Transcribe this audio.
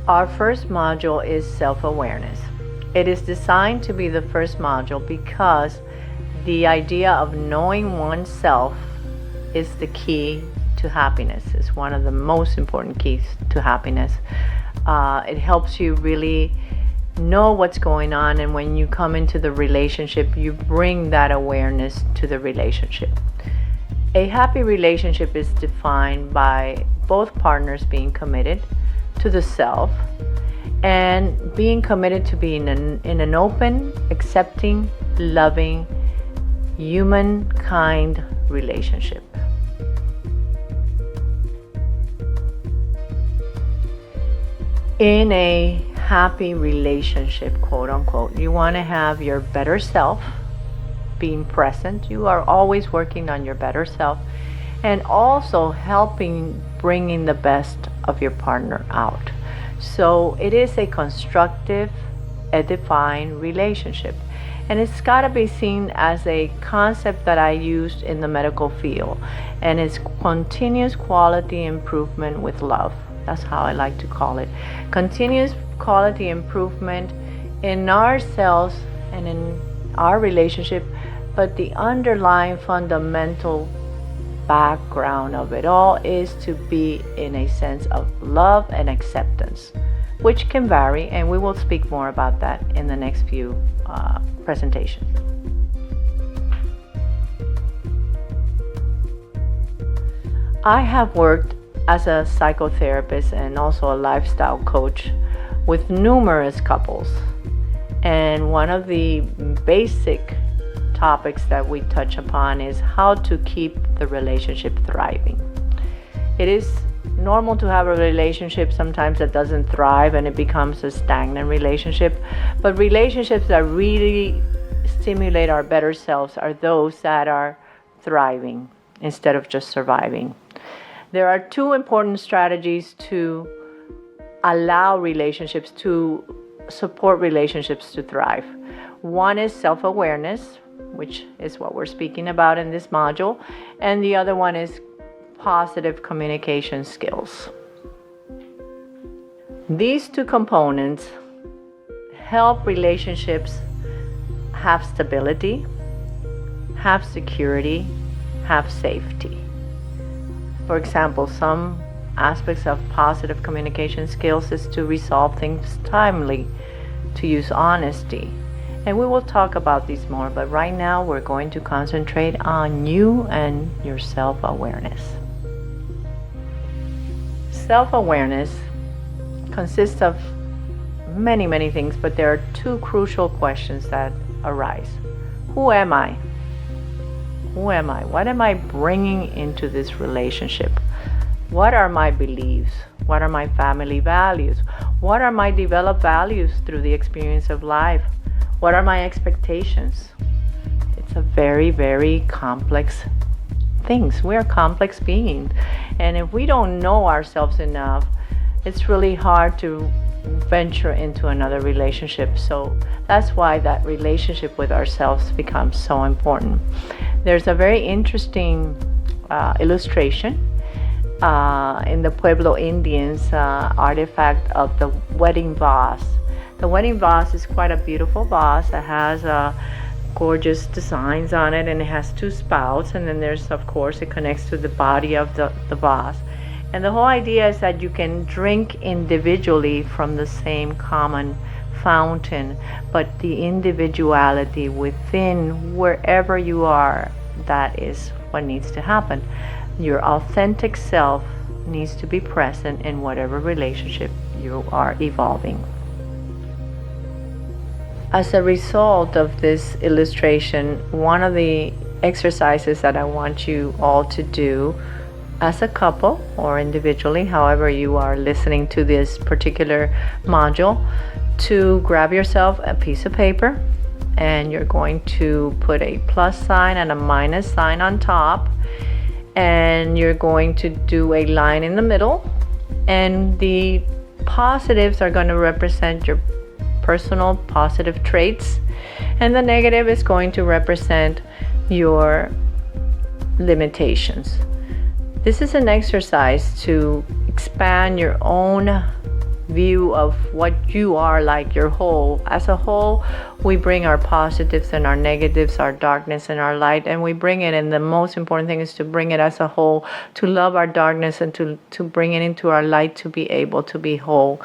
Our first module is self-awareness. It is designed to be the first module because the idea of knowing oneself is the key to happiness. It's one of the most important keys to happiness. It helps you really know what's going on, and when you come into the relationship, you bring that awareness to the relationship. A happy relationship is defined by both partners being committed to the self and being committed to being in an open, accepting, loving, humankind relationship. In a happy relationship, quote unquote, you want to have your better self being present. You are always working on your better self and also helping bringing the best of your partner out. So it is a constructive, edifying relationship. And it's got to be seen as a concept that I used in the medical field, and it's continuous quality improvement with love. That's how I like to call it. Continuous quality improvement in ourselves and in our relationship, but the underlying fundamental background of it all is to be in a sense of love and acceptance, which can vary, and we will speak more about that in the next few presentations. I have worked as a psychotherapist and also a lifestyle coach with numerous couples, and one of the basic topics that we touch upon is how to keep the relationship thriving. It is normal to have a relationship sometimes that doesn't thrive and it becomes a stagnant relationship, but relationships that really stimulate our better selves are those that are thriving instead of just surviving. There are two important strategies to allow relationships to support relationships to thrive. One is self-awareness, which is what we're speaking about in this module, and the other one is positive communication skills. These two components help relationships have stability, have security, have safety. For example, some aspects of positive communication skills is to resolve things timely, to use honesty. And we will talk about these more, but right now we're going to concentrate on you and your self-awareness. Self-awareness consists of many things, but there are two crucial questions that arise. Who am I? Who am I? What am I bringing into this relationship? What are my beliefs? What are my family values? What are my developed values through the experience of life? What are my expectations? It's a very complex things. We are complex beings. And if we don't know ourselves enough, it's really hard to venture into another relationship. So that's why that relationship with ourselves becomes so important. There's a very interesting illustration in the Pueblo Indians artifact of the wedding vase. The wedding vase is quite a beautiful vase that has gorgeous designs on it, and it has two spouts, and then there's, of course, it connects to the body of the vase. And the whole idea is that you can drink individually from the same common fountain, but the individuality within wherever you are, that is what needs to happen. Your authentic self needs to be present in whatever relationship you are evolving. As a result of this illustration, one of the exercises that I want you all to do as a couple or individually, however you are listening to this particular module, to grab yourself a piece of paper, and you're going to put a plus sign and a minus sign on top, and you're going to do a line in the middle, and the positives are going to represent your personal positive traits, and the negative is going to represent your limitations. This is an exercise to expand your own view of what you are, like your whole. As a whole, we bring our positives and our negatives, our darkness and our light, and we bring it. And the most important thing is to bring it as a whole, to love our darkness and to bring it into our light, to be able to be whole.